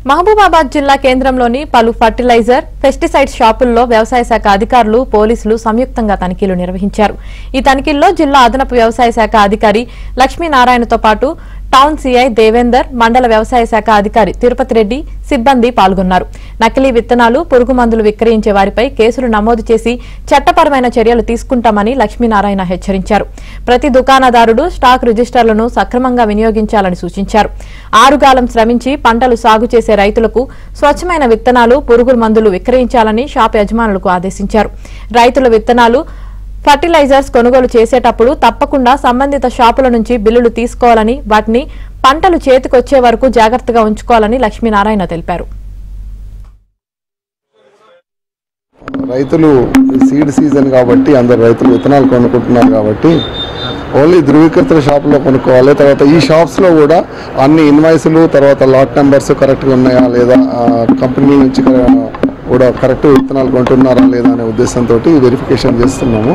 మహబూబాబాద్ జిల్లా కేంద్రంలోని పలు ఫర్టిలైజర్, పెస్టిసైడ్ షాపుల్లో వ్యవసాయ శాఖ అధికారులు, పోలీసులు సంయుక్తంగా తనిఖీలు నిర్వహించారు. ఈ తనిఖీల్లో జిల్లా అదనపు వ్యవసాయ శాఖ అధికారి లక్ష్మీనారాయణతో పాటు టౌన్ సీఐ దేవేందర్, మండల వ్యవసాయ శాఖ అధికారి తిరుపతి రెడ్డి సిబ్బంది పాల్గొన్నారు. నకిలీ విత్తనాలు, పురుగు మందులు విక్రయించే వారిపై కేసులు నమోదు చేసి చట్టపరమైన చర్యలు తీసుకుంటామని లక్ష్మీనారాయణ హెచ్చరించారు. ప్రతి దుకాణదారుడు స్టాక్ రిజిస్టర్లను సక్రమంగా వినియోగించాలని సూచించారు. ఆరుగాలం శ్రమించి పంటలు సాగు చేసే రైతులకు స్వచ్ఛమైన విత్తనాలు, పురుగు మందులు విక్రయించాలని షాప్ యజమానులకు ఆదేశించారు. రైతుల విత్తనాలు, ఫర్టిలైజర్స్ కొనుగోలు చేసేటప్పుడు తప్పకుండా సంబంధిత షాపుల నుంచి బిల్లులు తీసుకోవాలని, వాటిని పంటలు చేతికొచ్చే వరకు జాగ్రత్తగా ఉంచుకోవాలని లక్ష్మీనారాయణ తెలిపారు. రైతులు సీడ్ సీజన్ కాబట్టి అందరు రైతులు విత్తనాలు కొనుక్కుంటున్నారు కాబట్టి ఓన్లీ ధృవీకృత షాపులో కొనుక్కోవాలి. తర్వాత ఈ షాప్స్లో కూడా అన్ని ఇన్వాయిస్లు, తర్వాత లాట్ నెంబర్స్ కరెక్ట్గా ఉన్నాయా లేదా, కంపెనీ నుంచి కూడా కరెక్ట్ విత్తనాలు కొంటున్నారా లేదా అనే ఉద్దేశంతో వెరిఫికేషన్ చేస్తున్నాము.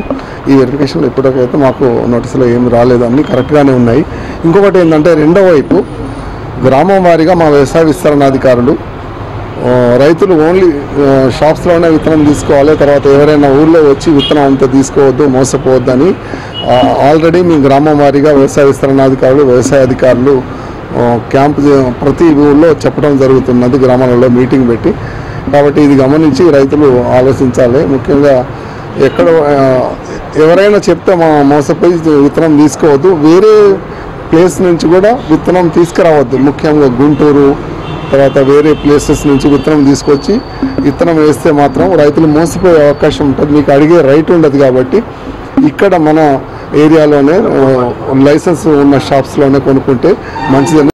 ఈ వెరిఫికేషన్లో ఇప్పటికైతే మాకు నోటీసులో ఏమి రాలేదు, అన్నీ కరెక్ట్గానే ఉన్నాయి. ఇంకొకటి ఏంటంటే, రెండో వైపు గ్రామం వారీగా మా వ్యవసాయ విస్తరణాధికారులు రైతులు ఓన్లీ షాప్స్లోనే విత్తనం తీసుకోవాలి, తర్వాత ఎవరైనా ఊళ్ళో వచ్చి విత్తనం అంతా తీసుకోవద్దు, మోసపోవద్దని ఆల్రెడీ మీ గ్రామం వారీగా వ్యవసాయ విస్తరణాధికారులు, వ్యవసాయ అధికారులు క్యాంప్ ప్రతి ఊళ్ళో చెప్పడం జరుగుతున్నది, గ్రామాలలో మీటింగ్ పెట్టి. కాబట్టి ఇది గమనించి రైతులు ఆలోచించాలి. ముఖ్యంగా ఎక్కడ ఎవరైనా చెప్తే మోసపోయి విత్తనం తీసుకోవద్దు, వేరే ప్లేస్ నుంచి కూడా విత్తనం తీసుకురావద్దు. ముఖ్యంగా గుంటూరు, తర్వాత వేరే ప్లేసెస్ నుంచి విత్తనం తీసుకొచ్చి విత్తనం వేస్తే మాత్రం రైతులు మోసపోయే అవకాశం ఉంటుంది. మీకు అడిగే రైట్ ఉండదు. కాబట్టి ఇక్కడ మన ఏరియాలోనే లైసెన్స్ ఉన్న షాప్స్లోనే కొనుక్కుంటే మంచిదని